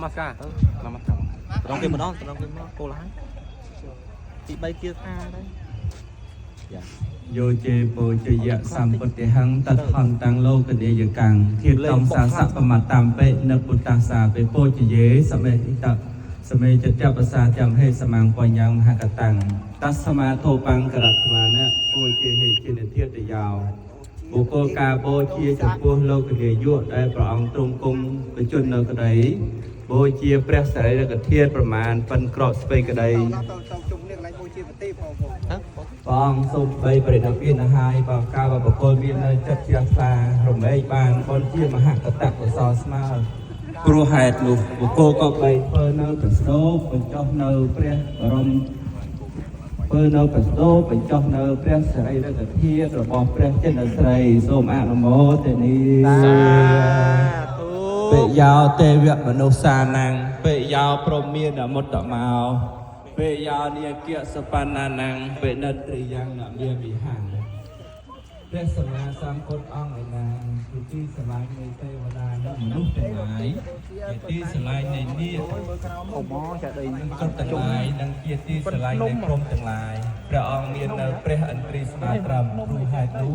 Namaskar. Namaskar. Trong cái đó, cô lái. Chị bay kia tha đấy. Dạ. Yo che po che ya sam pati hang tat hang tang lo ke dia kang thiet tong sa sa pa tam pe na putasa pe po che ye same ta same che cha pasa jam he samang panyang ha ka tang tas sama tho pang karat ma na po che he che ne thiet te yaw បុគ្គលការបូជាចំពោះលោករាជយុដែលព្រះអង្គទ្រង់គង់បញ្ជូននៅក្តីបូជាព្រះសារីរិកធាតុប្រមាណប៉ុនក្រកស្ពៃក្តីព្រះអង្គសូមបីប្រតិភិនហើយបើការបកលមាននៅចិត្តជ្រះថ្លារមែងបានបនជាមហកតកុសលស្មើព្រោះហេតុនោះបុគ្គលក៏បីធ្វើនៅប្រស្ដោបញ្ចុះនៅព្រះបរម ធ្វើនៅប្រស្ដោបញ្ចុះនៅព្រះសារីរិកធាតុរបស់ព្រះចិនស្រីសូមអនុមោទនាពេយោទេវមនុស្សសានាងពេយោព្រមមានអមុតតមោពេយោនាគៈសបណ្ណានាងពេនិត្រិយ៉ាងនមានវិហារព្រះសម្មាសម្ពុទ្ធអង្គឯណាជាទីស្រឡាញ់នៃទេវតានិងមនុស្សទាំងឡាយជាទីស្រឡាញ់នៃនាគគ្រប់ទាំងឡាយនិងជាទីស្រឡាញ់នៃព្រំទាំងឡាយព្រះអង្គមាននៅព្រះឥន្ទ្រីស្មាត្រឹមព្រោះហេតុនោះ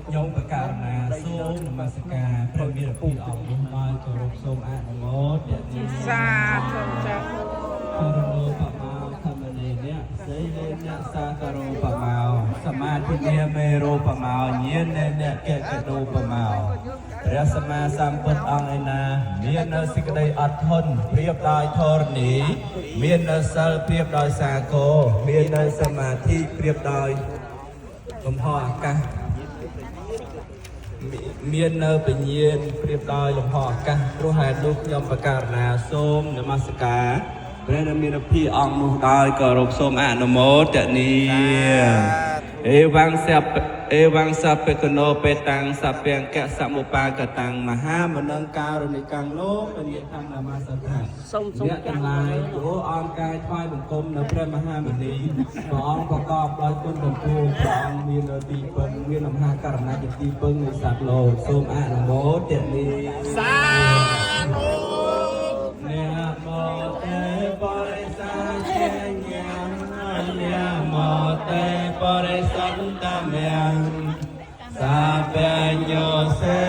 ខ្ញុំបករណាសូមនមស្ការព្រះមានពីអង្គនោះមកគោរពសូមអនុមោទនាសាធុចាគោរពបមោធម្មនេនៈសេនេនៈសាករោបមោសមាធិនេមេរោបមោញាណនេនៈកេកដោបមោព្រះសម្មាសម្ពុទ្ធអង្គឯណាមាននៅសេចក្តីអត់ធន់ប្រៀបដោយធរណីមាននៅសិលប្រៀបដោយសាគរមាននៅសមាធិប្រៀបដោយលំហអាកាស មាននៅបញ្ញាណប្រៀបដោយលំហអាកាសព្រោះហេតុនោះខ្ញុំបករណាសូមនមស្ការព្រះរាមាភិអង្គនោះដោយគោរពសូមអនុមោទនាអេវង្សបេកណោបេតាំងសព្យង្គសមុបាទតាំងមហាមនង្ការនិកាំងលោកបញ្ញាធម្មនមស្ការសូមអ្នកទាំងឡាយព្រោះអង្គកាយថ្វាយបង្គំនៅព្រះមហាមុនីព្រះអង្គប្រកបដោយគុណទាំងពួងព្រះអង្គមាននៅទីពឹងមានមហាករណាជាទីពឹងនៃសត្វលោកសូមអនុមោទនាសាធុអ្នកមោទេបរិសាជាញាអ្នកមោទេបរិសន្តមេងសាបញ្ញោសេ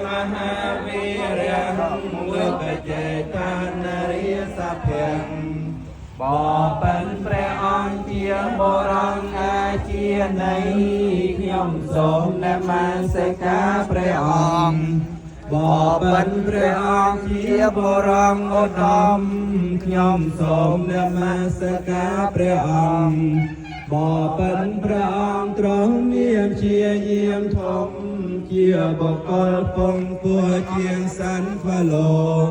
មហាវីរិយមុខចេតានរិយសភ័ងបបិនព្រះអង្គជាបរងអាជានៃខ្ញុំសូមនមស្ការព្រះអង្គបបិនព្រះអង្គជាបរងឧត្តមខ្ញុំសូមនមស្ការព្រះអង្គបបិនព្រះអង្គទ្រង់មានជាយាមធំជាបុគ្គលពងពួរជាងសន្ទលង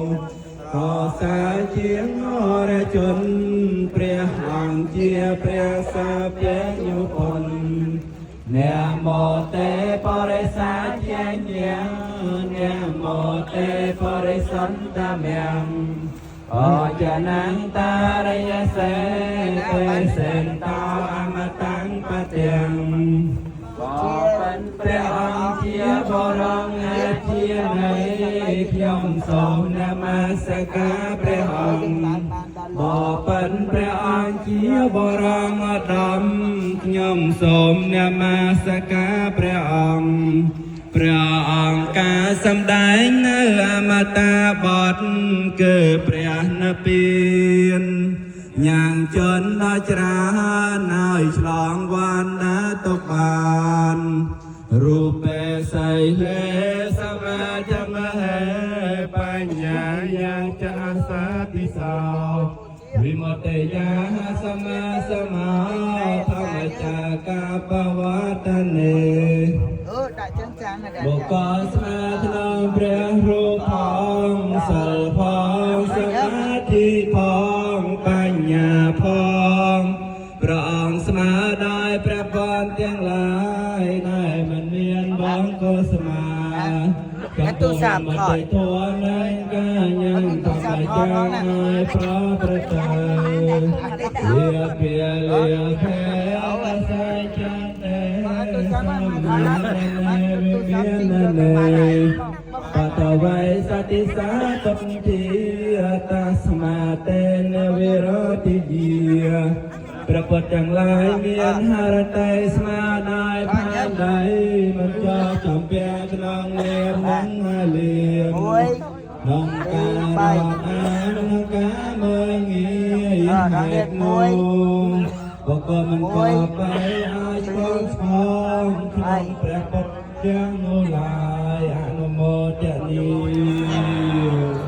ក៏សាជាងអរជនព្រះអង្គជាព្រះសាព្យយុពលអ្នកមោទេបរិសាជាញាអ្នកមោទេបរិសន្តមេងអចនាងតារិយសេសេនតោអមតាំងបទាំងបបិនព្រះអង្គជាបរងអាជានៃខ្ញុំសូមនមស្ការព្រះអង្គបបិនព្រះអង្គជាបរងឧត្តមខ្ញុំសូមនមស្ការព្រះអង្គព្រះអង្គការសម្ដែងនៅអមតាបទគឺព្រះនិព្វានញ៉ាំងជន់ដល់ច្រើនហើយឆ្លងវណ្ណាទុកបានរូបេសីហេសមាចមហេបញ្ញាយ៉ាងចាសាទិសោវិមតយាសមាសមោធម្មចាកាបវតនេបុគ្គលស្មាធ្នមព្រះរូបផងសិលផងសមាធិផងបញ្ញាផងព្រះអង្គស្មើដោយព្រះពរទាំងឡាយដែលមិនមានបងកុសមាកតុសាមខធននឹងកាញ់ធម្មចាឲ្យប្រព្រឹត្តវាពាលាភេអស័យចន្ទេសម្មាមាននេបតវៃសតិសាទុតិ តាស្មាតេនវិរតិយាព្រះពុទ្ធទាំងឡាយមានហរតីស្មាដៃផែនដីមិនចោលចំពាក់ក្នុងលៀមនឹងលៀមក្នុងការរត់អានក្នុងការមើលងាយហេតុនោះបុគ្គលមិនក៏បីឲ្យឆ្លងឆ្លងក្នុងព្រះពុទ្ធទាំងនោះឡើយអនុមោទនី